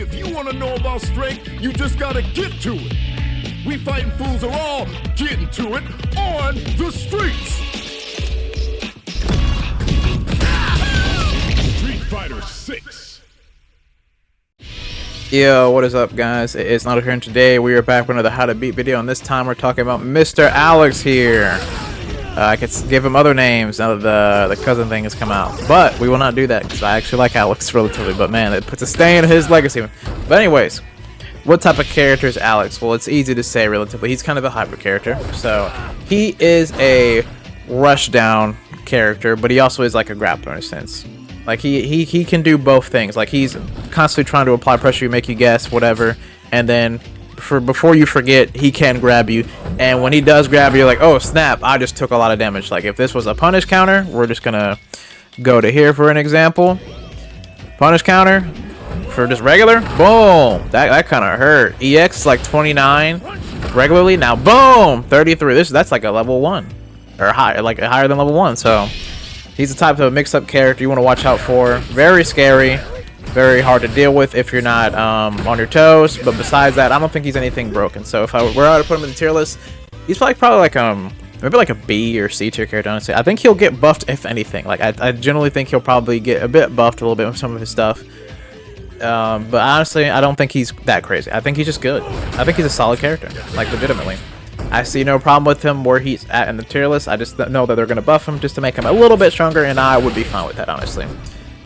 If you want to know about strength, you just gotta get to it. We fighting fools are all getting to it on the streets. Street Fighter 6. Yo, what is up, guys? It's Nato here, and today we are back with another How to Beat video, and this time we're talking about Mr. Alex here. I could give him other names now that the cousin thing has come out, but we will not do that because I actually like Alex relatively, but man, it puts a stain in his legacy. But anyways, what type of character is Alex? Well, it's easy to say relatively. He's kind of a hybrid character. So he is a rush down character, but he also is like a grappler in a sense. Like he can do both things. Like he's constantly trying to apply pressure, make you guess, whatever, and then before you forget, he can grab you. And when he does grab you, you're like, oh snap, I just took a lot of damage. Like if this was a punish counter, we're just gonna go to here for an example. Punish counter for just regular, boom, that kind of hurt. EX is like 29 regularly, now boom, 33. That's like a level 1 or higher, like higher than level 1. So he's the type of mixed up character you want to watch out for. Very scary, very hard to deal with if you're not on your toes. But besides that, I don't think he's anything broken. So if I were to put him in the tier list, he's probably like maybe like a B or C tier character, honestly. I think he'll get buffed if anything. Like I generally think he'll probably get a bit buffed a little bit with some of his stuff. But honestly, I don't think he's that crazy. I think he's just good. I think he's a solid character, like legitimately. I see no problem with him where he's at in the tier list. I just know that they're going to buff him just to make him a little bit stronger, and I would be fine with that, honestly.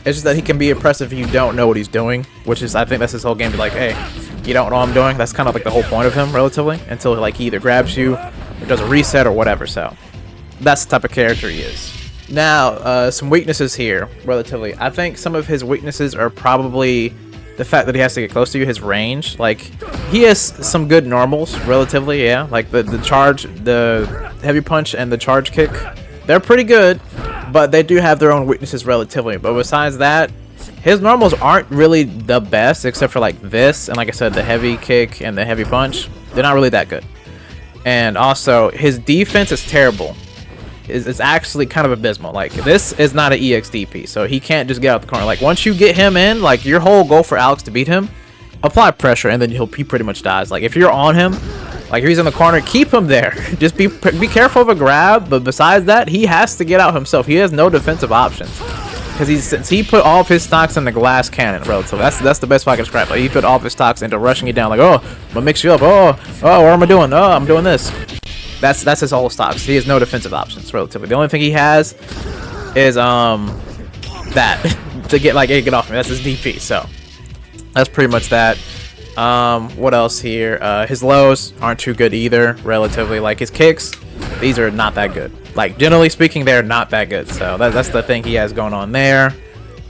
It's just that he can be impressive if you don't know what he's doing, which is, I think that's his whole game. Be like, hey, you don't know what I'm doing. That's kind of like the whole point of him, relatively, until like he either grabs you or does a reset or whatever. So that's the type of character he is. Now, some weaknesses here, relatively. I think some of his weaknesses are probably the fact that he has to get close to you, his range. Like, he has some good normals, relatively, yeah. Like the charge, the heavy punch, and the charge kick. They're pretty good, but they do have their own weaknesses relatively. But besides that, his normals aren't really the best, except for like this, and like I said, the heavy kick and the heavy punch. They're not really that good. And also, his defense is terrible. It's actually kind of abysmal. Like, this is not an EXDP, so he can't just get out the corner. Like, once you get him in, like, your whole goal for Alex to beat him, apply pressure, and then he pretty much dies. Like, if you're on him, like if he's in the corner, keep him there. Just be careful of a grab, but besides that, he has to get out himself. He has no defensive options. Because since he put all of his stocks in the glass cannon, relatively. That's the best way I can describe it. Like, he put all of his stocks into rushing you down. Like, oh, I'm gonna mix you up. Oh, what am I doing? Oh, I'm doing this. That's his whole stocks. He has no defensive options, relatively. The only thing he has is that to get like, hey, get off me. That's his DP. So that's pretty much that. What else here? His lows aren't too good either, relatively. Like his kicks, these are not that good. Like generally speaking, they're not that good. So that's the thing he has going on there.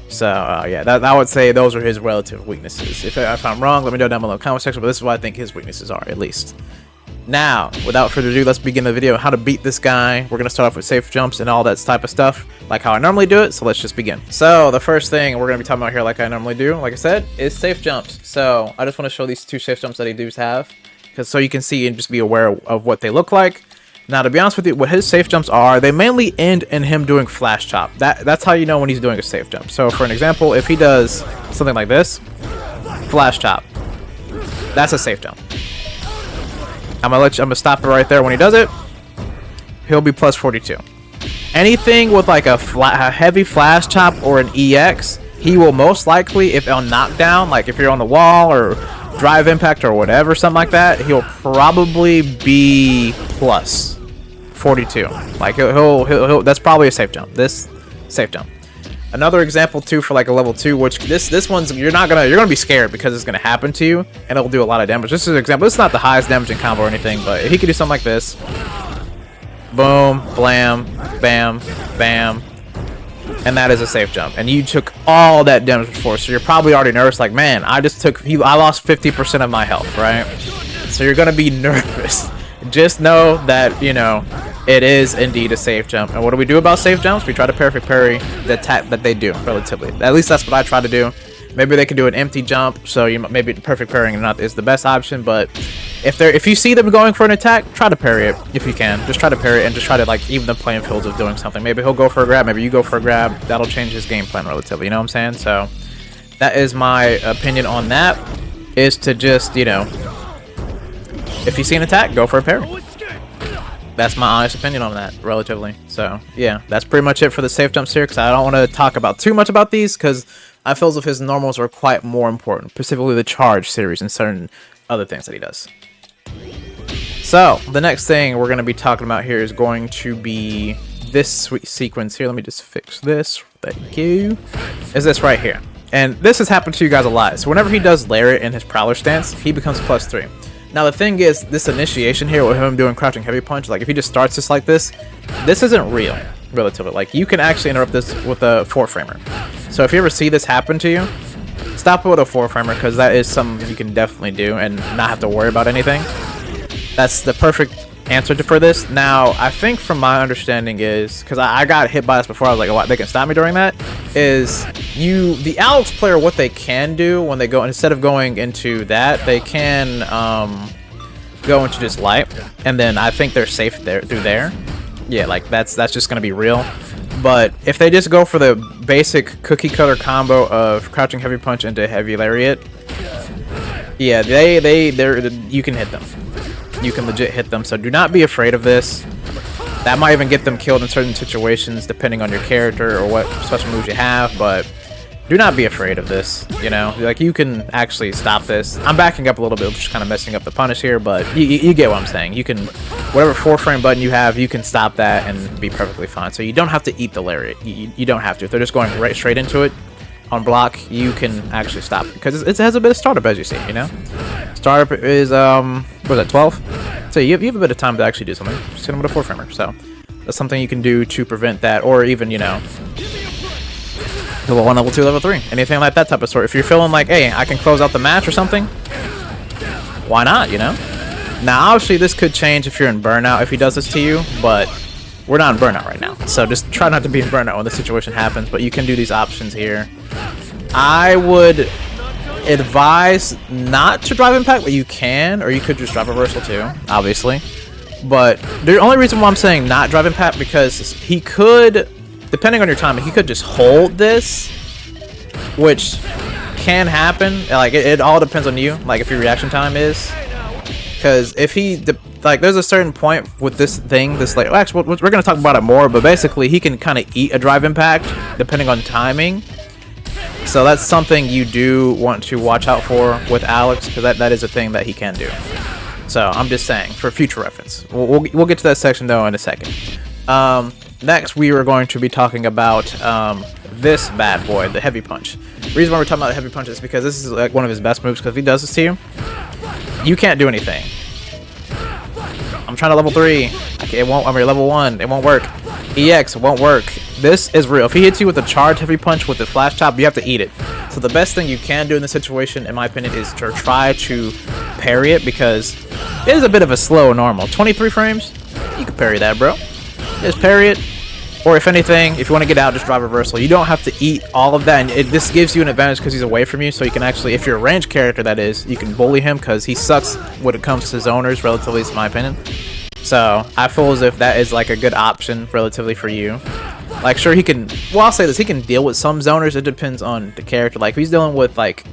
So yeah, I would say those are his relative weaknesses. If I'm wrong, let me know down below in the comment section. But this is what I think his weaknesses are, at least. Now, without further ado, let's begin the video. How to beat this guy. We're going to start off with safe jumps and all that type of stuff, like how I normally do it. So let's just begin. So the first thing we're going to be talking about here, like I normally do, like I said, is safe jumps. So I just want to show these two safe jumps that he does have, so you can see and just be aware of what they look like. Now, to be honest with you, what his safe jumps are, they mainly end in him doing flash chop. That's how you know when he's doing a safe jump. So for an example, if he does something like this, flash chop, that's a safe jump. I'm gonna stop it right there. When he does it, he'll be plus 42. Anything with like a heavy flash chop or an EX, he will most likely, if on knockdown, like if you're on the wall or drive impact or whatever, something like that, he'll probably be plus 42. Like he'll that's probably a safe jump. This safe jump. Another example too for like a level 2, which this one's you're gonna be scared because it's gonna happen to you and it'll do a lot of damage. This is an example. It's not the highest damaging combo or anything, but he could do something like this. Boom, blam, bam, bam. And that is a safe jump. And you took all that damage before, so you're probably already nervous, like, man, I lost 50% of my health, right? So you're gonna be nervous. Just know that, you know, it is indeed a safe jump. And what do we do about safe jumps? We try to perfect parry the attack that they do, relatively. At least that's what I try to do. Maybe they can do an empty jump, so maybe perfect parrying is the best option. But if you see them going for an attack, try to parry it if you can. Just try to parry it and just try to like even the playing field of doing something. Maybe he'll go for a grab, maybe you go for a grab. That'll change his game plan relatively. You know what I'm saying? So That is my opinion on that. Is to just, you know, if you see an attack, go for a parry. That's my honest opinion on that, relatively. So, yeah, that's pretty much it for the safe jumps here, because I don't want to talk about too much about these, because I feel as if his normals are quite more important, specifically the charge series and certain other things that he does. So, the next thing we're going to be talking about here is going to be this sweet sequence here. Let me just fix this. Thank you. Is this right here. And this has happened to you guys a lot. So, whenever he does Lariat in his Prowler stance, he becomes +3. Now the thing is, this initiation here with him doing crouching heavy punch, like if he just starts this like this isn't real, relatively. Like you can actually interrupt this with a 4-framer. So if you ever see this happen to you, stop it with a 4-framer, because that is something you can definitely do and not have to worry about anything. That's the perfect answer for this. Now, I think from my understanding is, because I got hit by this before, I was like, oh, they can stop me during that, is the Alex player, what they can do when they go, instead of going into that, they can go into just light, and then I think they're safe there through there. Yeah, like that's just gonna be real. But if they just go for the basic cookie cutter combo of crouching heavy punch into heavy lariat, yeah, you can hit them. You can legit hit them, so do not be afraid of this. That might even get them killed in certain situations, depending on your character or what special moves you have, but do not be afraid of this, you know? Like, you can actually stop this. I'm backing up a little bit, just kind of messing up the punish here, but you get what I'm saying. You can, whatever 4-frame button you have, you can stop that and be perfectly fine. So you don't have to eat the lariat. You don't have to. If they're just going right straight into it on block, you can actually stop it, because it has a bit of startup, as you see, you know? Startup is, what was that, 12? So you have a bit of time to actually do something. Just hit them with a 4-framer. So that's something you can do to prevent that, or even, you know, level 1, level 2, level 3. Anything like that type of sort. If you're feeling like, hey, I can close out the match or something, why not, you know? Now, obviously, this could change if you're in burnout, if he does this to you, but we're not in burnout right now. So just try not to be in burnout when the situation happens, but you can do these options here. I would advise not to drive impact, but you can, or you could just drive reversal too, obviously. But the only reason why I'm saying not drive impact, because he could, depending on your timing, he could just hold this, which can happen. Like it all depends on you, like if your reaction time is, because if he like, there's a certain point with this thing, this, like, well, actually we're gonna talk about it more, but basically he can kind of eat a drive impact depending on timing. So that's something you do want to watch out for with Alex, because that is a thing that he can do. So I'm just saying, for future reference. We'll get to that section though in a second. Next, we are going to be talking about this bad boy, the heavy punch. The reason why we're talking about the heavy punch is because this is like one of his best moves, because if he does this to you, you can't do anything. I'm trying to level 3. Okay, it won't. I mean, level 1. It won't work. EX, it won't work. This is real. If he hits you with a charge heavy punch with the flash chop, you have to eat it. So the best thing you can do in this situation, in my opinion, is to try to parry it, because it is a bit of a slow normal. 23 frames, you can parry that, bro. Just parry it. Or if anything, if you want to get out, just drive reversal. You don't have to eat all of that, and this gives you an advantage because he's away from you, so you can actually, if you're a ranged character, that is, you can bully him, because he sucks when it comes to zoners, relatively, in my opinion. So I feel as if that is like a good option, relatively, for you. Like, sure, he can, well, I'll say this, he can deal with some zoners. It depends on the character. Like, if he's dealing with, like,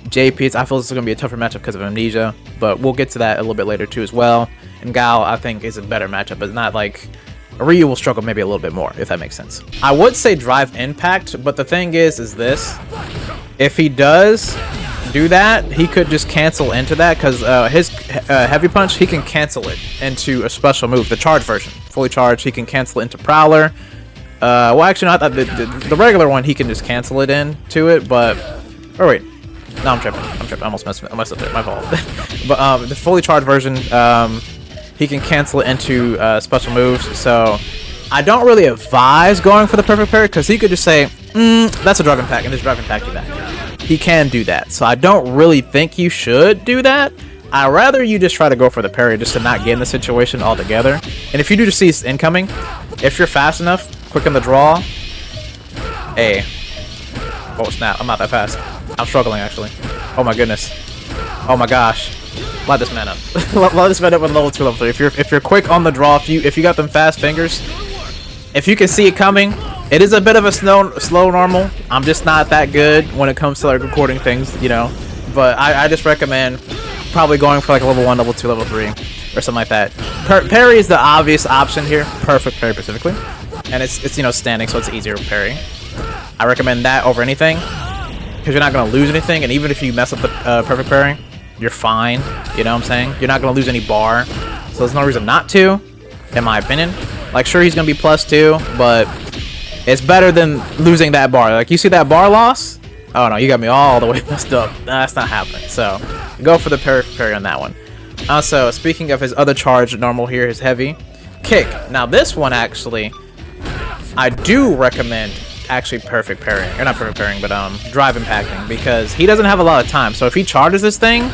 JPs, I feel this is going to be a tougher matchup because of amnesia, but we'll get to that a little bit later, too, as well. And Gao, I think, is a better matchup, but not like... Ryu will struggle maybe a little bit more, if that makes sense. I would say drive impact, but the thing is this. If he does do that, he could just cancel into that, because his heavy punch, he can cancel it into a special move, the charge version. Fully charged, he can cancel it into Prowler. Well, actually, not the regular one, he can just cancel it into it, but... Oh, wait. No, I'm tripping. I almost messed up there. My fault. But the fully charged version... he can cancel it into special moves, so I don't really advise going for the perfect parry, because he could just say, that's a drive impact, and just drive impact you back. He can do that, so I don't really think you should do that. I'd rather you just try to go for the parry, just to not get in the situation altogether. And if you do just see incoming, if you're fast enough, quick in the draw, hey, oh snap, I'm not that fast. I'm struggling, actually. Oh my goodness. Oh my gosh. Light this man up. Light this man up with level 2, level 3. If you're quick on the draw, if you got them fast fingers, if you can see it coming, It is a bit of a slow normal. I'm just not that good when it comes to like recording things, you know. But I just recommend probably going for like a level 1, level 2, level 3, or something like that. Parry is the obvious option here. Perfect parry specifically, and it's you know standing, so it's easier to parry. I recommend that over anything because you're not gonna lose anything, and even if you mess up the perfect parry, you're fine. You know what I'm saying? You're not gonna lose any bar, so there's no reason not to, in my opinion. Like sure he's gonna be +2, but it's better than losing that bar. Like you see that bar loss? Oh no, you got me all the way messed up. That's not happening. So go for the parry on that one. Also, speaking of his other charge, normal here, his heavy kick. Now this one actually, I do recommend actually perfect parrying, or not perfect parrying, but drive impacting, because he doesn't have a lot of time. So if he charges this thing,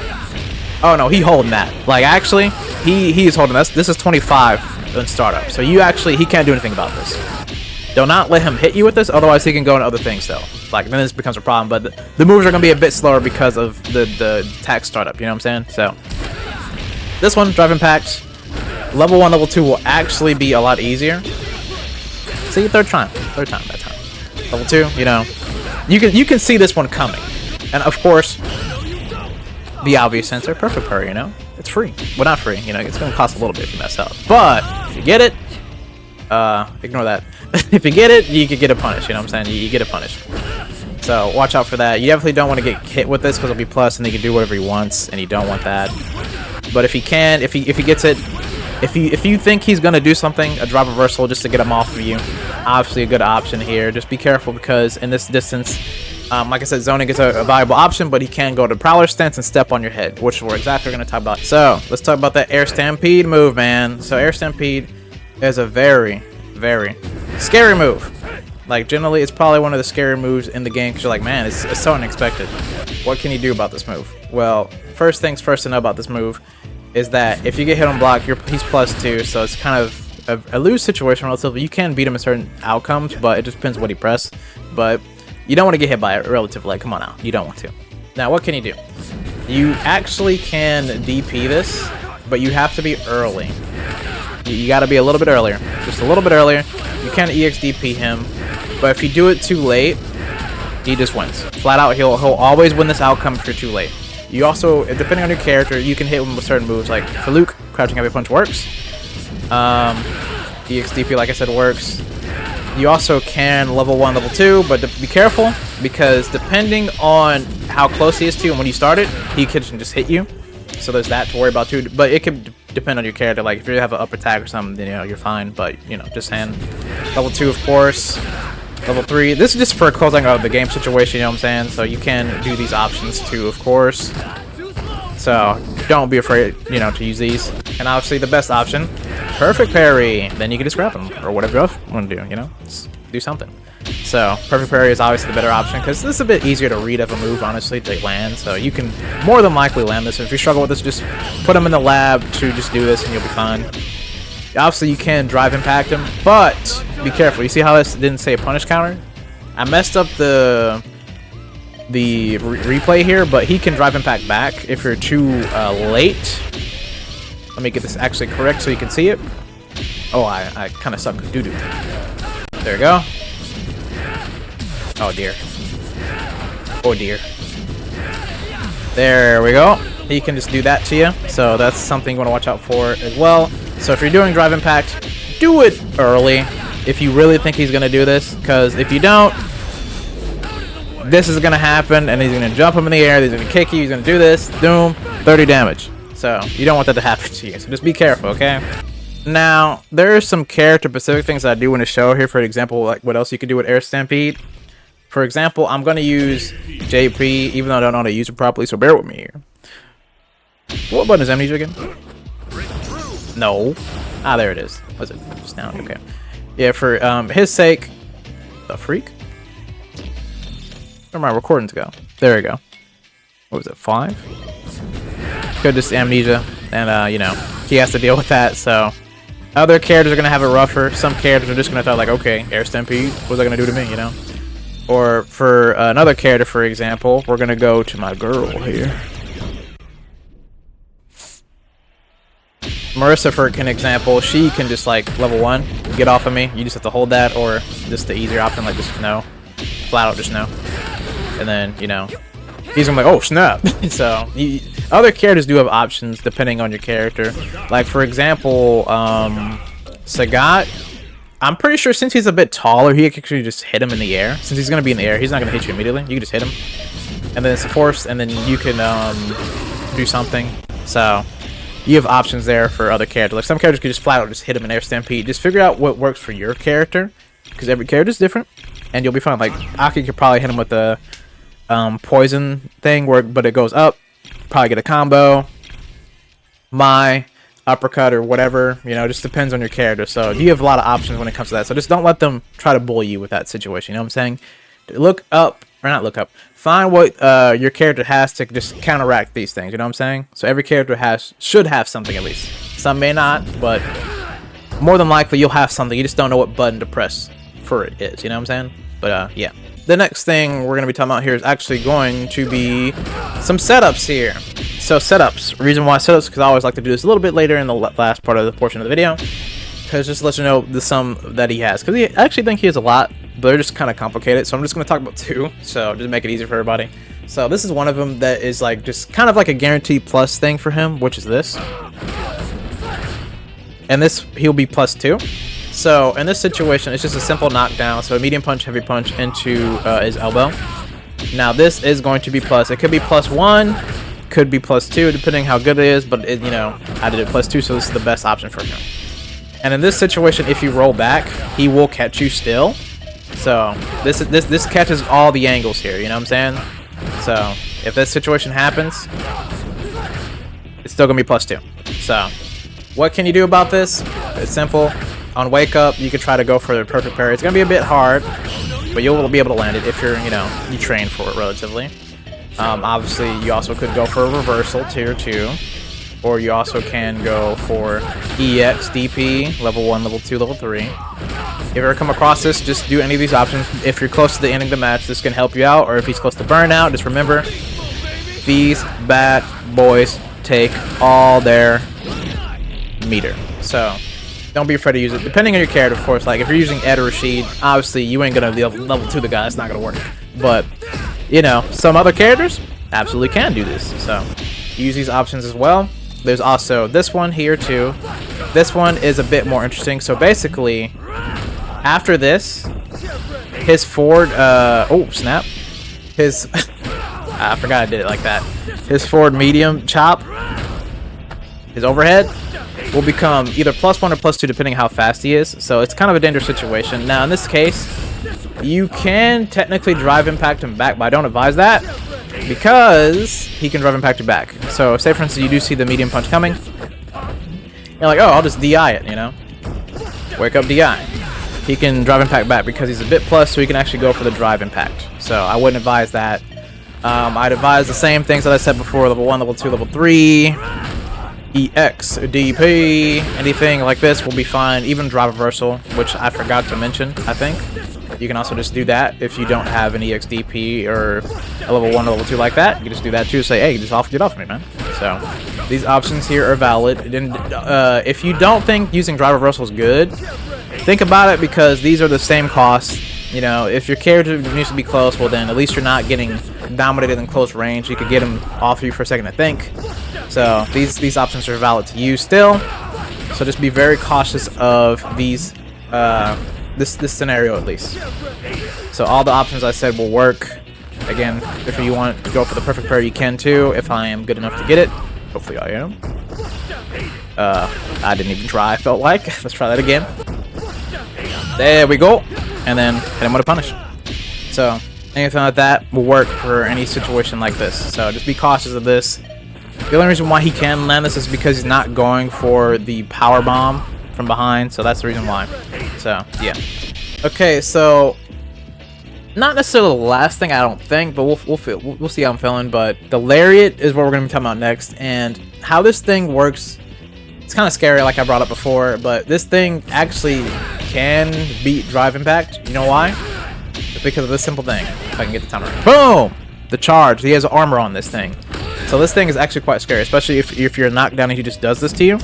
oh no, he holding that. Like actually, he's holding this. This is 25 in startup. So you actually, he can't do anything about this. Do not let him hit you with this, otherwise he can go into other things though. Like then this becomes a problem, but the moves are gonna be a bit slower because of the attack startup, you know what I'm saying? So this one, drive impact, level 1, level 2 will actually be a lot easier. See, third time that time. Level 2, you know, you can see this one coming. And of course, the obvious answer, perfect parry, you know? It's free. Well, not free, you know, it's gonna cost a little bit if you mess up. But if you get it, ignore that. If you get it, you can get a punish, you know what I'm saying? You get a punish. So watch out for that. You definitely don't want to get hit with this because it'll be plus and he can do whatever he wants, and you don't want that. But if he can, if he gets it, if you think he's gonna do something, a drop reversal just to get him off of you, obviously a good option here. Just be careful because in this distance, like I said, zoning is a valuable option, but he can go to prowler stance and step on your head, which we're exactly gonna talk about. So let's talk about that air stampede move, man. So air stampede is a very scary move. Like generally it's probably one of the scary moves in the game because you're like, man, it's so unexpected. What can you do about this move? Well, first things first to know about this move is that if you get hit on block, he's +2, so it's kind of a lose situation relatively. You can beat him in certain outcomes, but it just depends what he press. But you don't want to get hit by it relatively. Like, come on now, you don't want to. Now what can you do? You actually can DP this, but you have to be early. You got to be a little bit earlier, just a little bit earlier. You can EXDP him, but if you do it too late, he just wins. Flat out, he'll always win this outcome if you're too late. You also, depending on your character, you can hit him with certain moves. Like for Luke, crouching heavy punch works. EXDP, like I said, works. You also can level 1, level 2, but be careful because depending on how close he is to you and when you start it, he can just hit you. So there's that to worry about too. But it could depend on your character. Like if you have an upper tag or something, then you know you're fine. But you know, just saying. Level 2, of course. Level 3. This is just for closing out the game situation. You know what I'm saying? So you can do these options too, of course. So don't be afraid, you know, to use these. And obviously the best option, perfect parry. Then you can just grab him or whatever else you want to do. You know, just do something. So perfect parry is obviously the better option because this is a bit easier to read of a move, honestly, to land. So you can more than likely land this. If you struggle with this, just put him in the lab to just do this and you'll be fine. Obviously you can drive impact him, but be careful. You see how this didn't say a punish counter? I messed up the replay here, but he can drive impact back if you're too late. Let me get this actually correct so you can see it. Oh, I kind of suck with doo-doo. There we go. Oh dear. Oh dear. There we go. He can just do that to you, so that's something you want to watch out for as well. So if you're doing drive impact, do it early if you really think he's going to do this, because if you don't, this is going to happen, and he's going to jump him in the air, he's going to kick you, he's going to do this, doom, 30 damage. So you don't want that to happen to you, so just be careful, okay? Now, there are some character-specific things that I do want to show here. For example, like what else you can do with Air Stampede. For example, I'm going to use JP, even though I don't know how to use it properly, so bear with me here. What button is Amnesia again? No. Ah, there it is. Was it just down? Okay. Yeah, for his sake. The freak? Where my recordings go? There we go. What was it? 5? Could just Amnesia, and you know, he has to deal with that. So other characters are gonna have it rougher. Some characters are just gonna thought like, okay, Air Stampede, what's that gonna do to me? You know. Or for another character, for example, we're gonna go to my girl here. Marissa, for an example, she can just like level 1, get off of me, you just have to hold that, or just the easier option, like just no. Flat out just no. And then, you know, he's gonna be like, oh snap. So other characters do have options depending on your character. Like for example, Sagat, I'm pretty sure since he's a bit taller, he can actually just hit him in the air. Since he's gonna be in the air, he's not gonna hit you immediately. You can just hit him, and then it's a force, and then you can do something. So you have options there for other characters. Like some characters could just flat out just hit him in air stampede. Just figure out what works for your character, because every character is different, and you'll be fine. Like Aki could probably hit him with the poison thing, but it goes up. Probably get a combo. My uppercut or whatever, you know, just depends on your character. So you have a lot of options when it comes to that. So just don't let them try to bully you with that situation. You know what I'm saying? Look up, or not look up. Find what your character has to just counteract these things. You know what I'm saying? So every character should have something at least. Some may not, but more than likely you'll have something. You just don't know what button to press for it is. You know what I'm saying? But yeah. The next thing we're going to be talking about here is actually going to be some setups here. So setups. Reason why setups, because I always like to do this a little bit later in the last part of the portion of the video. Because just to let you know the sum that he has. Because I actually think he has a lot, but they're just kind of complicated. So I'm just going to talk about two. So just make it easier for everybody. So this is one of them that is like just kind of like a guaranteed plus thing for him, which is this. And this, he'll be +2. So in this situation, it's just a simple knockdown. So a medium punch, heavy punch into his elbow. Now this is going to be plus. It could be +1, could be +2, depending how good it is. But it, you know, I did it +2, so this is the best option for him. And in this situation, if you roll back, he will catch you still. So this catches all the angles here. You know what I'm saying? So if this situation happens, it's still gonna be +2. So what can you do about this? It's simple. On wake up, you can try to go for the perfect parry. It's gonna be a bit hard, but you'll be able to land it if you're, you know, you train for it relatively. Obviously, you also could go for a reversal tier 2, or you also can go for EX, DP, level 1, level 2, level 3. If you ever come across this, just do any of these options. If you're close to the ending of the match, this can help you out, or if he's close to burnout, just remember, these bad boys take all their meter. So don't be afraid to use it, depending on your character, of course. Like, if you're using Ed or Rashid, obviously, you ain't gonna be level 2 the guy. It's not gonna work. But, you know, some other characters absolutely can do this. So, use these options as well. There's also this one here, too. This one is a bit more interesting. So, basically, after this, his forward, oh, snap. His, I forgot I did it like that. His forward medium chop, his overhead, will become either +1 or +2 depending how fast he is. So it's kind of a dangerous situation. Now in this case, you can technically drive impact him back, but I don't advise that because he can drive impact you back. So say for instance you do see the medium punch coming, you're like, oh, I'll just DI it, you know, wake up DI. He can drive impact back because he's a bit plus, so he can actually go for the drive impact. So I wouldn't advise that. I'd advise the same things that I said before: level 1, level 2, level 3. EX, DP, anything like this will be fine. Even drive reversal, which I forgot to mention, I think. You can also just do that if you don't have an EX, DP, or a level 1 or level 2 like that. You can just do that too. Say, hey, just get off me, man. So, these options here are valid. And, if you don't think using drive reversal is good, think about it, because these are the same costs. You know, if your character needs to be close, well then at least you're not getting dominated in close range. You could get him off you for a second to think. So these options are valid to use still. So just be very cautious of these this scenario at least. So all the options I said will work. Again, if you want to go for the perfect parry, you can too. If I am good enough to get it, hopefully I am. I didn't even try. I felt like. Let's try that again. There we go. And then hit him with a punish. So anything like that will work for any situation like this. So just be cautious of this. The only reason why he can land this is because he's not going for the power bomb from behind. So that's the reason why. So yeah. Okay, so not necessarily the last thing, I don't think, but we'll see how I'm feeling. But the lariat is what we're gonna be talking about next, and how this thing works. It's kind of scary, like I brought up before, but this thing actually can beat drive impact. You know why? It's because of this simple thing. If I can get the timer. Boom! The charge. He has armor on this thing. So this thing is actually quite scary, especially if you're knocked down and he just does this to you.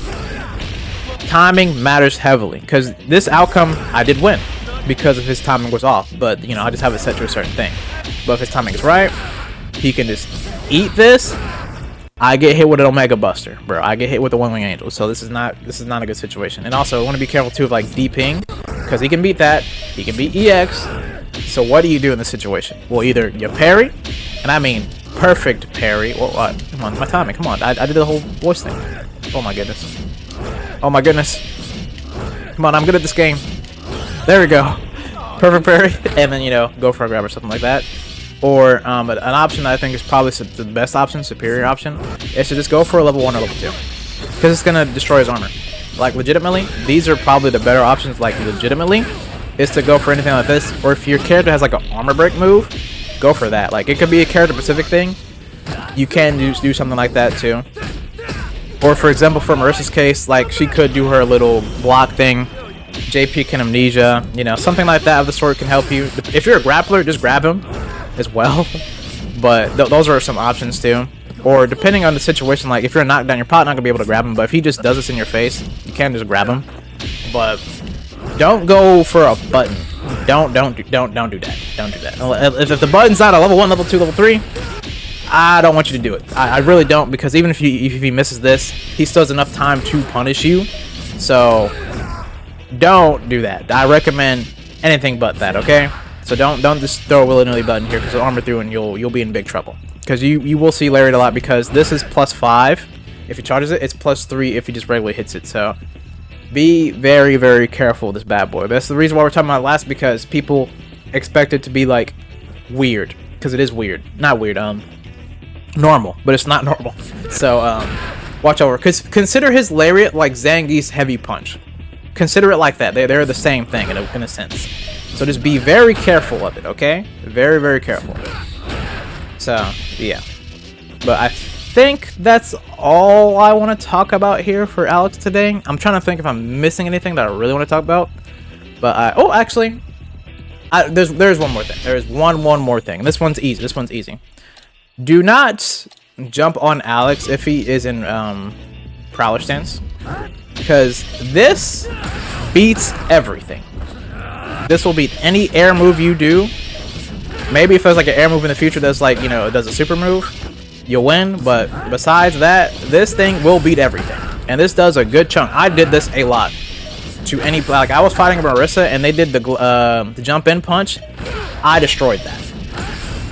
timing matters heavily, because this outcome I did win because if his timing was off, but you know, I just have it set to a certain thing. But if his timing is right, he can just eat this. I get hit with an Omega Buster, bro. I get hit with the One Wing Angel, so this is not a good situation. And also, I want to be careful too of like D-ping, because he can beat that. He can beat EX. So what do you do in this situation? Well, either you parry, and I mean perfect parry. Well, come on, my timing. Come on, I did the whole voice thing. Oh my goodness. Oh my goodness. Come on, I'm good at this game. There we go. Perfect parry, and then you know, go for a grab or something like that. Or an option that I think is probably the best option, superior option, is to just go for a level 1 or level 2. Because it's going to destroy his armor. Like, legitimately, these are probably the better options, like, legitimately, is to go for anything like this. Or if your character has, like, an armor break move, go for that. Like, it could be a character-specific thing. You can do something like that, too. Or, for example, for Marissa's case, like, she could do her little block thing. JP can amnesia, you know, something like that of the sort can help you. If you're a grappler, just grab him as well. But those are some options too. Or depending on the situation, like if you're knocked down, you're probably not gonna be able to grab him. But if he just does this in your face, you can just grab him. But don't go for a button. Don't do that. Don't do that. If the button's not a level 1, level 2, level 3, I don't want you to do it. I really don't, because even if he misses this, he still has enough time to punish you. So don't do that. I recommend anything but that. Okay. So don't just throw a willy-nilly button here, because the armor through and you'll be in big trouble. Because you will see Lariat a lot, because this is +5 if he charges it. It's +3 if he just regularly hits it. So be very, very careful with this bad boy. That's the reason why we're talking about it last, because people expect it to be like weird, because it is weird. Not weird, normal, but it's not normal. So watch over. Consider his Lariat like Zangief's heavy punch. Consider it like that. They're the same thing in a sense. So just be very careful of it, okay? Very, very careful. So, yeah. But I think that's all I want to talk about here for Alex today. I'm trying to think if I'm missing anything that I really want to talk about. But oh, actually, there's one more thing. There's one more thing. And this one's easy. Do not jump on Alex if he is in Prowler stance, because this beats everything. This will beat any air move you do. Maybe if there's like an air move in the future that's like, you know, it does a super move, you'll win. But besides that, this thing will beat everything. And this does a good chunk. I did this a lot. To any, like I was fighting Marissa and they did the jump in punch. I destroyed that.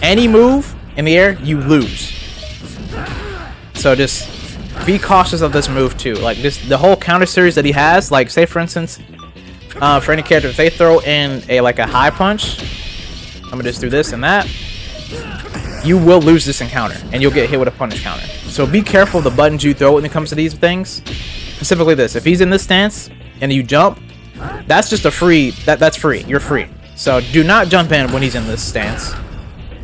Any move in the air, you lose. So just be cautious of this move too. Like just the whole counter series that he has. Like say for instance, for any character, if they throw in a high punch, I'm gonna just do this and that, you will lose this encounter and you'll get hit with a punish counter. So be careful of the buttons you throw when it comes to these things. Specifically this. If he's in this stance and you jump, that's just a free. That's free. You're free. So do not jump in when he's in this stance.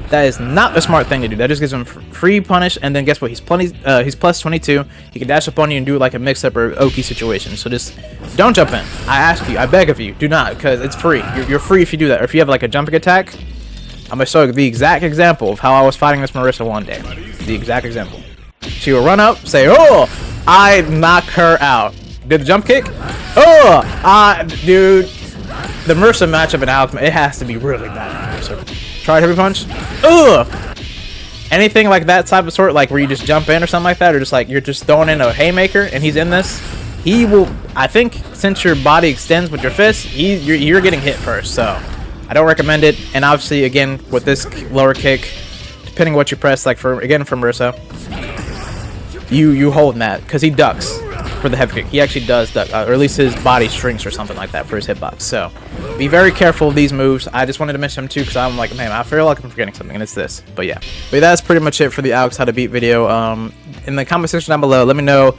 That is not a smart thing to do. That just gives him free punish, and then guess what? He's plus 22. He can dash up on you and do like a mix-up or Oki situation. So just don't jump in. I ask you, I beg of you, do not, because it's free. You're free if you do that. Or if you have like a jumping attack, I'm gonna show you the exact example of how I was fighting this Marissa one day. The exact example. She will run up, say, "Oh, I knock her out." Did the jump kick? Oh, dude. The Marissa matchup in Alex, it has to be really bad. Try heavy punch. Ugh. Anything like that type of sort, like where you just jump in or something like that, or just like you're just throwing in a haymaker and he's in this, he will. I think since your body extends with your fist, you're getting hit first. So I don't recommend it. And obviously, again, with this lower kick, depending on what you press, like for Marissa, you holding that because he ducks for the heavy kick. He actually does duck, or at least his body shrinks or something like that for his hitbox. So be very careful of these moves. I just wanted to mention them too because I'm like, man, I feel like I'm forgetting something, and it's this. But yeah, that's pretty much it for the Alex How to Beat video. In the comment section down below, let me know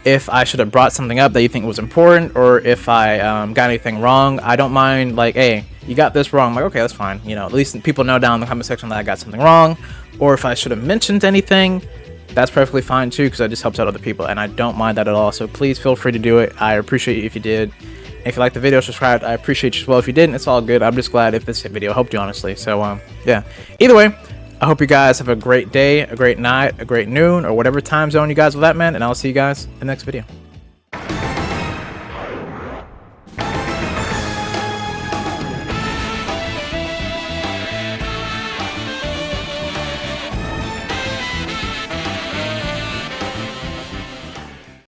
if I should have brought something up that you think was important, or if I got anything wrong. I don't mind, like, hey, you got this wrong. I'm like, okay, that's fine. You know, at least people know down in the comment section that I got something wrong, or if I should have mentioned anything. That's perfectly fine too, because it just helps out other people, and I don't mind that at all. So please feel free to do it. I appreciate you if you did. And if you liked the video, subscribe. I appreciate you as well. If you didn't, it's all good. I'm just glad if this video helped you, honestly. So yeah. Either way, I hope you guys have a great day, a great night, a great noon, or whatever time zone you guys are at, man. And I'll see you guys in the next video.